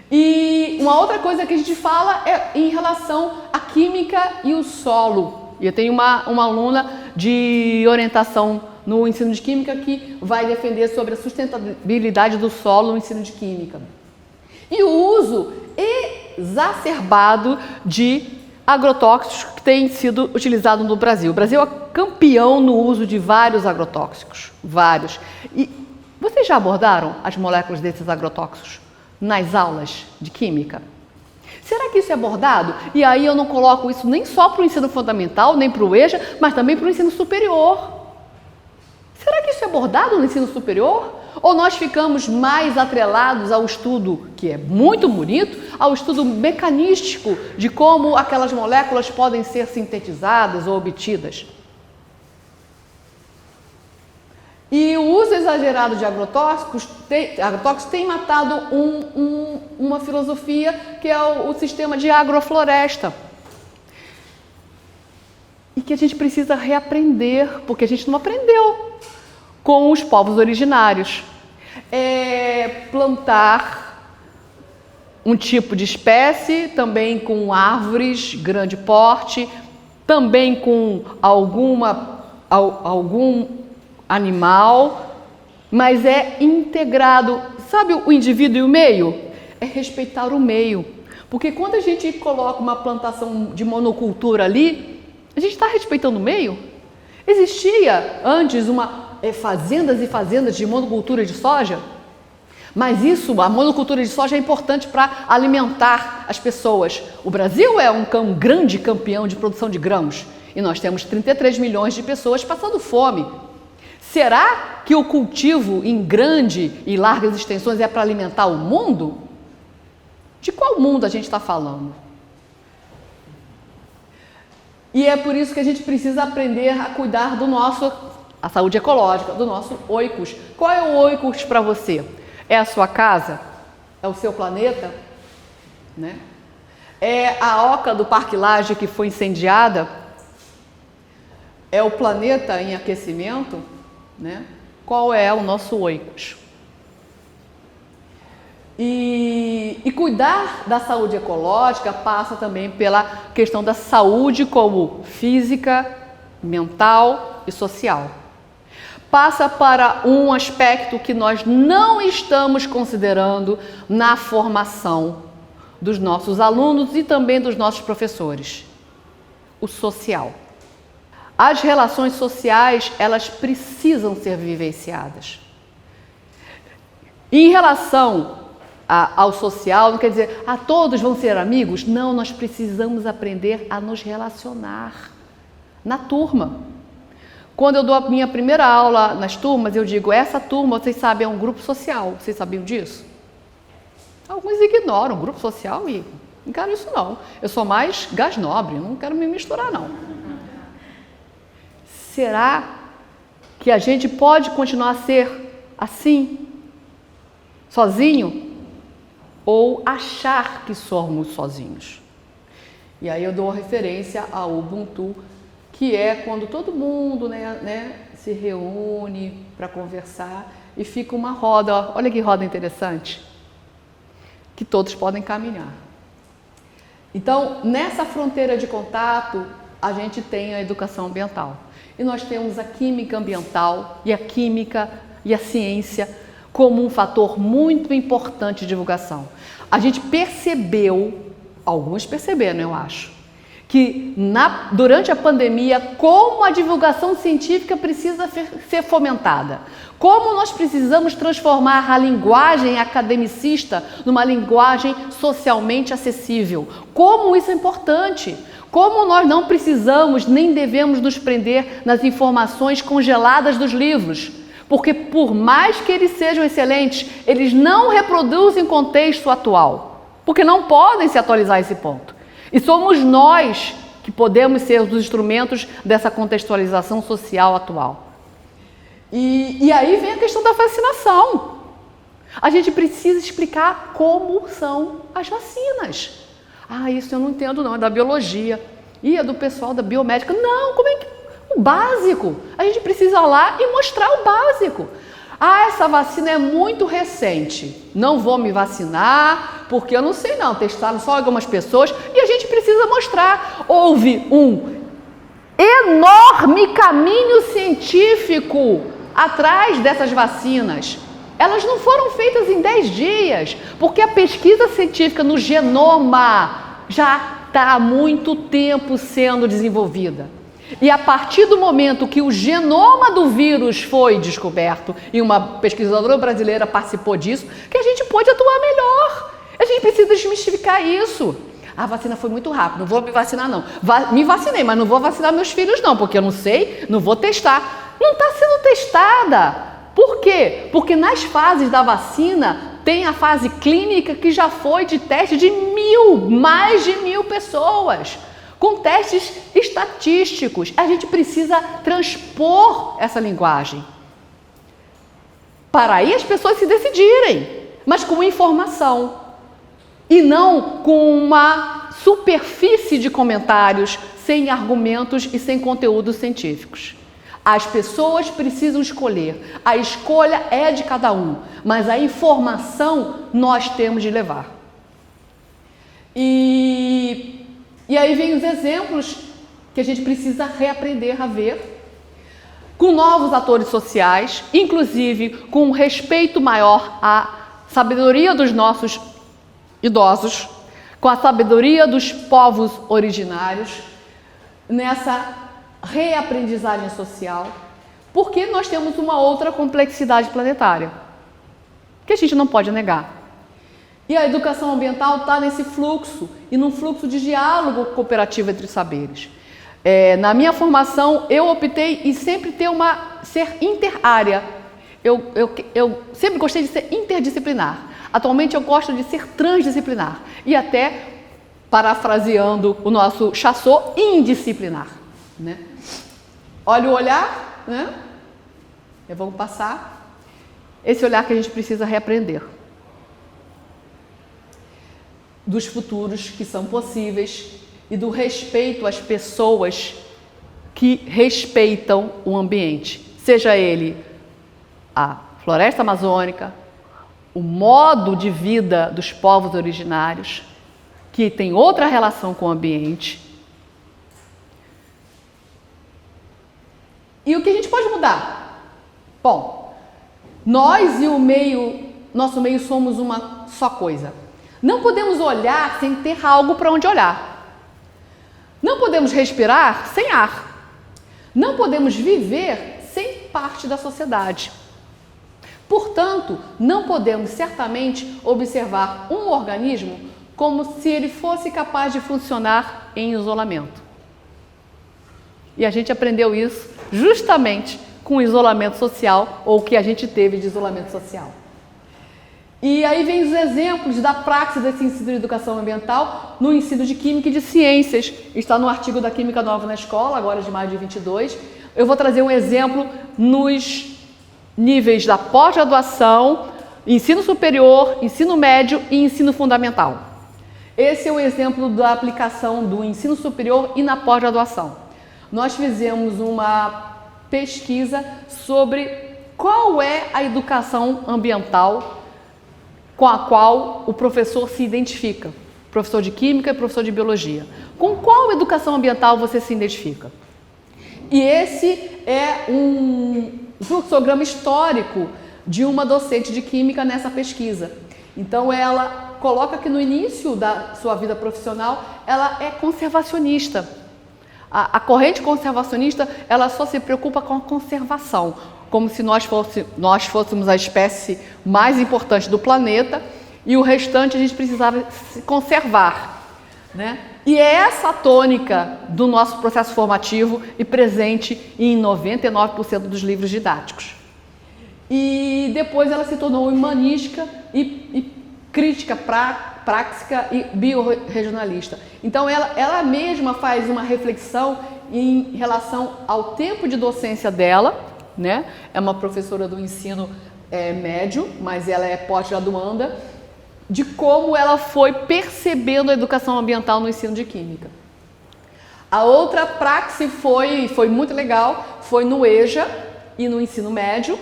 e uma outra coisa que a gente fala é em relação à química e o solo. E eu tenho uma aluna de orientação no ensino de química que vai defender sobre a sustentabilidade do solo no ensino de química. E o uso exacerbado de agrotóxicos que tem sido utilizado no Brasil. O Brasil é campeão no uso de vários agrotóxicos, vários. E vocês já abordaram as moléculas desses agrotóxicos nas aulas de química? Será que isso é abordado? E aí eu não coloco isso nem só para o ensino fundamental, nem para o EJA, mas também para o ensino superior. Será que isso é abordado no ensino superior? Ou nós ficamos mais atrelados ao estudo, que é muito bonito, ao estudo mecanístico de como aquelas moléculas podem ser sintetizadas ou obtidas? E o uso exagerado de agrotóxicos tem matado uma filosofia que é o sistema de agrofloresta. E que a gente precisa reaprender, porque a gente não aprendeu com os povos originários. Plantar um tipo de espécie, também com árvores, grande porte, também com algum animal, mas é integrado. Sabe o indivíduo e o meio? É respeitar o meio. Porque quando a gente coloca uma plantação de monocultura ali, a gente está respeitando o meio? Existia antes fazendas e fazendas de monocultura de soja, mas a monocultura de soja é importante para alimentar as pessoas. O Brasil é um grande campeão de produção de grãos e nós temos 33 milhões de pessoas passando fome. Será que o cultivo em grande e largas extensões é para alimentar o mundo? De qual mundo a gente está falando? E é por isso que a gente precisa aprender a cuidar a saúde ecológica, do nosso oikos. Qual é o oikos para você? É a sua casa? É o seu planeta? Né? É a oca do Parque Lage que foi incendiada? É o planeta em aquecimento? Né? Qual é o nosso oikos? E cuidar da saúde ecológica passa também pela questão da saúde como física, mental e social. Passa para um aspecto que nós não estamos considerando na formação dos nossos alunos e também dos nossos professores: o social. As relações sociais, elas precisam ser vivenciadas. Em relação ao social, não quer dizer, todos vão ser amigos? Não, nós precisamos aprender a nos relacionar na turma. Quando eu dou a minha primeira aula nas turmas, eu digo, essa turma, vocês sabem, é um grupo social. Vocês sabiam disso? Alguns ignoram o grupo social e não quero isso não. Eu sou mais gás nobre, não quero me misturar não. Será que a gente pode continuar a ser assim, sozinho? Ou achar que somos sozinhos? E aí eu dou referência ao Ubuntu, que é quando todo mundo se reúne para conversar e fica uma roda, olha que roda interessante, que todos podem caminhar. Então, nessa fronteira de contato, a gente tem a educação ambiental. E nós temos a química ambiental e a química e a ciência como um fator muito importante de divulgação. A gente percebeu, alguns perceberam, eu acho, que durante a pandemia, como a divulgação científica precisa ser fomentada, como nós precisamos transformar a linguagem academicista numa linguagem socialmente acessível, como isso é importante, como nós não precisamos nem devemos nos prender nas informações congeladas dos livros, porque por mais que eles sejam excelentes, eles não reproduzem o contexto atual, porque não podem se atualizar a esse ponto. E somos nós que podemos ser os instrumentos dessa contextualização social atual. E aí vem a questão da vacinação. A gente precisa explicar como são as vacinas. Ah, isso eu não entendo não, é da biologia. E é do pessoal da biomédica. Não, como é que... O básico. A gente precisa ir lá e mostrar o básico. Ah, essa vacina é muito recente, não vou me vacinar, porque eu não sei não, testaram só algumas pessoas e a gente precisa mostrar. Houve um enorme caminho científico atrás dessas vacinas. Elas não foram feitas em 10 dias, porque a pesquisa científica no genoma já está há muito tempo sendo desenvolvida. E a partir do momento que o genoma do vírus foi descoberto, e uma pesquisadora brasileira participou disso, que a gente pode atuar melhor. A gente precisa desmistificar isso. A vacina foi muito rápida, não vou me vacinar não. Me vacinei, mas não vou vacinar meus filhos não, porque eu não sei, não vou testar. Não está sendo testada. Por quê? Porque nas fases da vacina tem a fase clínica que já foi de teste de mais de 1.000 pessoas. Com testes estatísticos. A gente precisa transpor essa linguagem para aí as pessoas se decidirem, mas com informação e não com uma superfície de comentários sem argumentos e sem conteúdos científicos. As pessoas precisam escolher, a escolha é de cada um, mas a informação nós temos de levar. E aí vem os exemplos que a gente precisa reaprender a ver, com novos atores sociais, inclusive com um respeito maior à sabedoria dos nossos idosos, com a sabedoria dos povos originários, nessa reaprendizagem social, porque nós temos uma outra complexidade planetária, que a gente não pode negar. E a educação ambiental está nesse fluxo, e num fluxo de diálogo cooperativo entre os saberes. Na minha formação, eu optei em sempre ser interárea. Eu sempre gostei de ser interdisciplinar. Atualmente eu gosto de ser transdisciplinar. E até, parafraseando o nosso Chassot, indisciplinar. Né? Olha o olhar, né? Eu vou passar. Esse olhar que a gente precisa reaprender. Dos futuros que são possíveis e do respeito às pessoas que respeitam o ambiente, seja ele a floresta amazônica, o modo de vida dos povos originários, que tem outra relação com o ambiente. E o que a gente pode mudar? Bom, nós e nosso meio somos uma só coisa. Não podemos olhar sem ter algo para onde olhar. Não podemos respirar sem ar. Não podemos viver sem parte da sociedade. Portanto, não podemos certamente observar um organismo como se ele fosse capaz de funcionar em isolamento. E a gente aprendeu isso justamente com o isolamento social ou o que a gente teve de isolamento social. E aí vem os exemplos da praxis desse ensino de educação ambiental no ensino de química e de ciências. Está no artigo da Química Nova na Escola, agora de maio de 22. Eu vou trazer um exemplo nos níveis da pós-graduação, ensino superior, ensino médio e ensino fundamental. Esse é o exemplo da aplicação do ensino superior e na pós-graduação. Nós fizemos uma pesquisa sobre qual é a educação ambiental com a qual o professor se identifica, professor de química e professor de biologia. Com qual educação ambiental você se identifica? E esse é um fluxograma histórico de uma docente de química nessa pesquisa. Então ela coloca que no início da sua vida profissional ela é conservacionista. A corrente conservacionista ela só se preocupa com a conservação, como se nós fôssemos a espécie mais importante do planeta e o restante a gente precisava se conservar, né? E é essa a tônica do nosso processo formativo e presente em 99% dos livros didáticos. E depois ela se tornou humanística e crítica prática e biorregionalista. Então ela mesma faz uma reflexão em relação ao tempo de docência dela, né? É uma professora do ensino médio, mas ela é pós-graduanda, de como ela foi percebendo a educação ambiental no ensino de química. A outra praxis foi muito legal, foi no EJA e no ensino médio,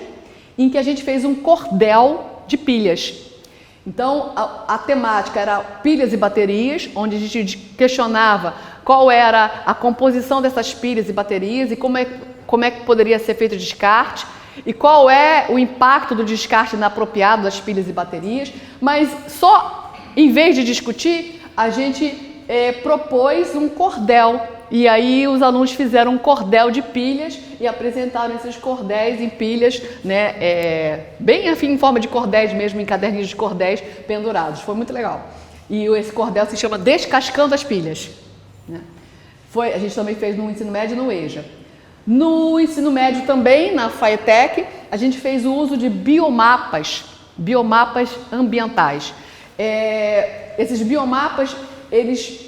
em que a gente fez um cordel de pilhas. Então, a temática era pilhas e baterias, onde a gente questionava qual era a composição dessas pilhas e baterias e como é que poderia ser feito o descarte e qual é o impacto do descarte inapropriado das pilhas e baterias, mas só, em vez de discutir, a gente propôs um cordel e aí os alunos fizeram um cordel de pilhas e apresentaram esses cordéis em pilhas, né, bem em forma de cordéis mesmo, em caderninhos de cordéis pendurados. Foi muito legal. E esse cordel se chama Descascando as Pilhas, né? A gente também fez no ensino médio e no EJA. No ensino médio também, na FAETEC, a gente fez o uso de biomapas ambientais. Esses biomapas, eles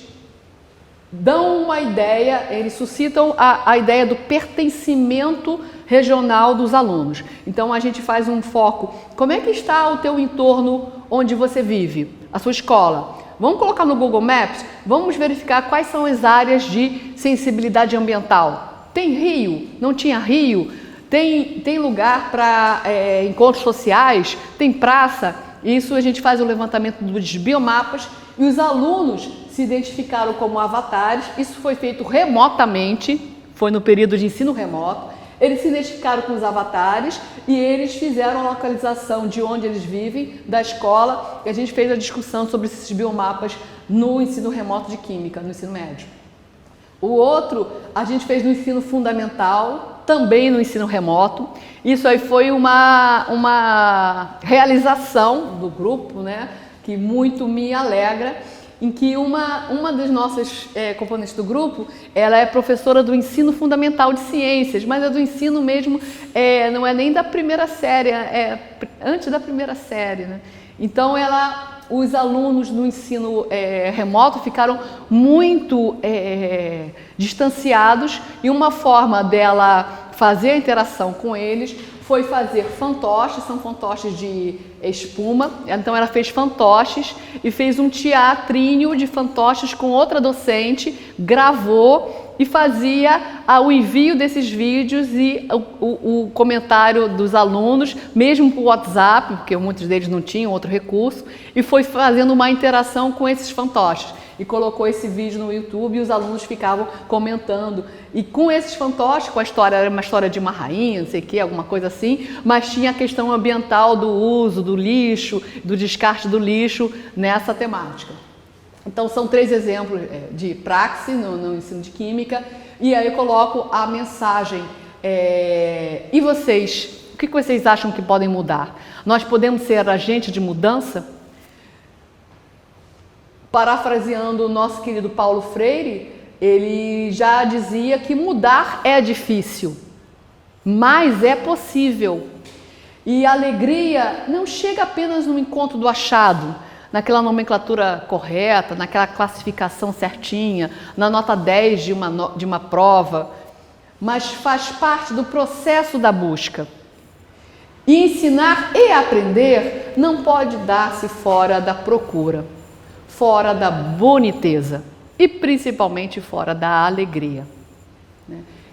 dão uma ideia, eles suscitam a ideia do pertencimento regional dos alunos. Então a gente faz um foco, como é que está o teu entorno onde você vive, a sua escola? Vamos colocar no Google Maps, vamos verificar quais são as áreas de sensibilidade ambiental. Tem rio? Não tinha rio? Tem lugar para encontros sociais? Tem praça? Isso a gente faz o levantamento dos biomapas e os alunos se identificaram como avatares. Isso foi feito remotamente, foi no período de ensino remoto. Eles se identificaram com os avatares e eles fizeram a localização de onde eles vivem, da escola, e a gente fez a discussão sobre esses biomapas no ensino remoto de química, no ensino médio. O outro a gente fez no ensino fundamental, também no ensino remoto. Isso aí foi uma realização do grupo, né, que muito me alegra, em que uma das nossas componentes do grupo, ela é professora do ensino fundamental de ciências, mas é do ensino mesmo, não é nem da primeira série, é antes da primeira série, né? Então os alunos do ensino remoto ficaram muito distanciados e uma forma dela fazer a interação com eles foi fazer fantoches, são fantoches de espuma. Então ela fez fantoches e fez um teatrinho de fantoches com outra docente, gravou e fazia o envio desses vídeos e o comentário dos alunos, mesmo por WhatsApp, porque muitos deles não tinham outro recurso, e foi fazendo uma interação com esses fantoches. E colocou esse vídeo no YouTube e os alunos ficavam comentando. E com esses fantoches, com a história, era uma história de uma rainha, não sei o que, alguma coisa assim, mas tinha a questão ambiental do uso do lixo, do descarte do lixo nessa temática. Então são 3 exemplos de praxis no ensino de química, e aí eu coloco a mensagem. E vocês? O que vocês acham que podem mudar? Nós podemos ser agente de mudança? Parafraseando o nosso querido Paulo Freire, ele já dizia que mudar é difícil, mas é possível. E a alegria não chega apenas no encontro do achado, naquela nomenclatura correta, naquela classificação certinha, na nota 10 de uma prova, mas faz parte do processo da busca. E ensinar e aprender não pode dar-se fora da procura, fora da boniteza e principalmente fora da alegria.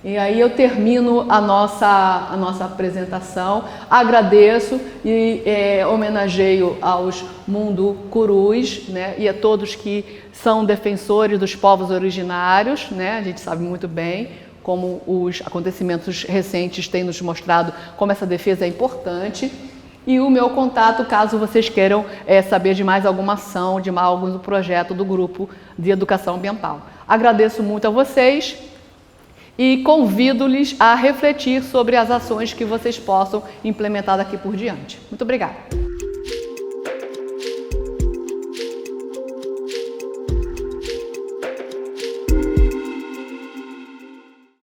E aí eu termino a nossa apresentação, agradeço e homenageio aos Munducurus, né, e a todos que são defensores dos povos originários, né, a gente sabe muito bem como os acontecimentos recentes têm nos mostrado como essa defesa é importante. E o meu contato, caso vocês queiram saber de mais alguma ação, de mais algum projeto do Grupo de Educação Ambiental. Agradeço muito a vocês e convido-lhes a refletir sobre as ações que vocês possam implementar daqui por diante. Muito obrigada.